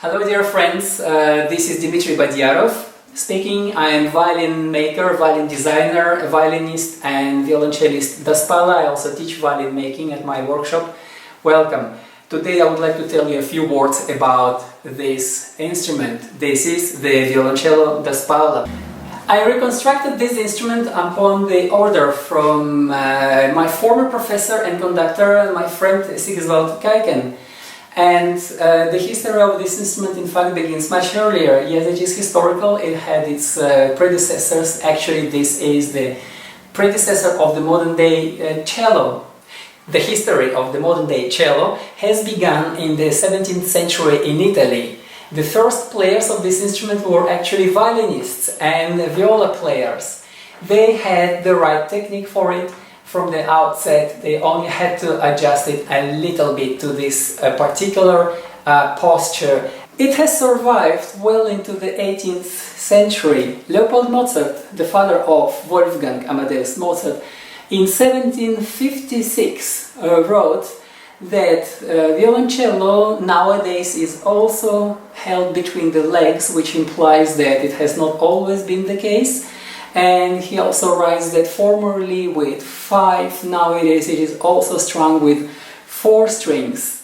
Hello dear friends, this is Dmitry Badiarov speaking. I am violin maker, violin designer, a violinist and violoncellist da spalla. I also teach violin making at my workshop. Welcome. Today I would like to tell you a few words about this instrument. This is the violoncello da spalla. I reconstructed this instrument upon the order from my former professor and conductor, my friend Wissick. And the history of this instrument in fact begins much earlier. Yes, it is historical, it had its predecessors. Actually, this is the predecessor of the modern day cello. The history of the modern day cello has begun in the 17th century in Italy. The first players of this instrument were actually violinists and viola players. They had the right technique for it. From the outset, they only had to adjust it a little bit to this particular posture. It has survived well into the 18th century. Leopold Mozart, the father of Wolfgang Amadeus Mozart, in 1756 wrote that violoncello nowadays is also held between the legs, which implies that it has not always been the case. And he also writes that formerly with 5, nowadays it is also strung with 4 strings.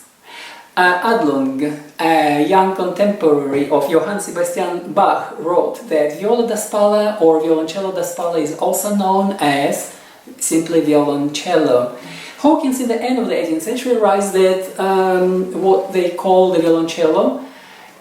Adlung, a young contemporary of Johann Sebastian Bach, wrote that viola da spalla or violoncello da spalla is also known as simply violoncello. Hawkins in the end of the 18th century writes that what they call the violoncello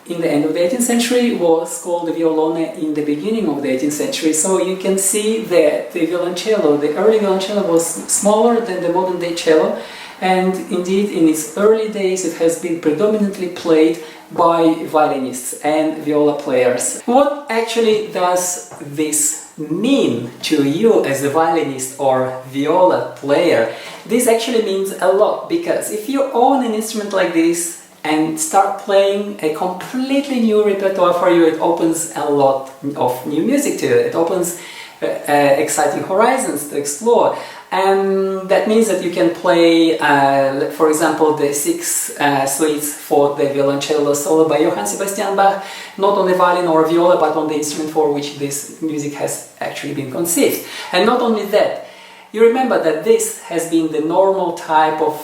in the end of the 18th century was called the violone in the beginning of the 18th century. So you can see that the violoncello, the early violoncello, was smaller than the modern day cello, and indeed in its early days it has been predominantly played by violinists and viola players. What actually does this mean to you as a violinist or viola player? This actually means a lot, because if you own an instrument like this and start playing a completely new repertoire for you, it opens a lot of new music to you. It opens exciting horizons to explore. And that means that you can play, for example, the 6 suites for the violoncello solo by Johann Sebastian Bach, not on the violin or viola, but on the instrument for which this music has actually been conceived. And not only that, you remember that this has been the normal type of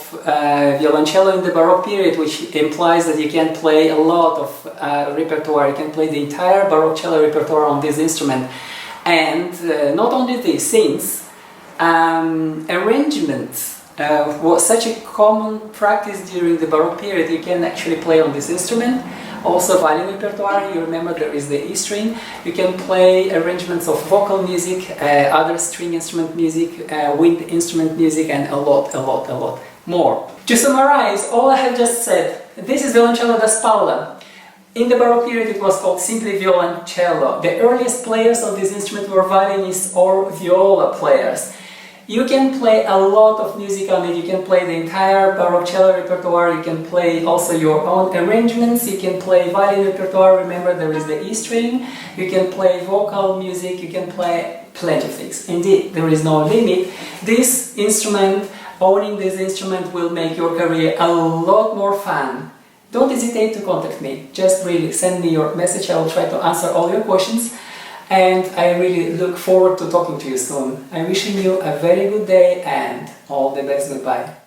violoncello in the Baroque period, which implies that you can play a lot of repertoire. You can play the entire Baroque cello repertoire on this instrument. And not only this, since arrangements was such a common practice during the Baroque period, you can actually play on this instrument. Also violin repertoire, you remember there is the E string. You can play arrangements of vocal music, other string instrument music, wind instrument music, and a lot more. To summarize all I have just said, this is violoncello da spalla. In the Baroque period it was called simply violoncello. The earliest players of this instrument were violinists or viola players. You can play a lot of music on it. You can play the entire Baroque cello repertoire. You can play also your own arrangements. You can play violin repertoire. Remember, there is the E string. You can play vocal music. You can play plenty of things. Indeed, there is no limit. This instrument, owning this instrument, will make your career a lot more fun. Don't hesitate to contact me. Just really send me your message. I will try to answer all your questions. And I really look forward to talking to you soon. I'm wishing you a very good day and all the best. Goodbye.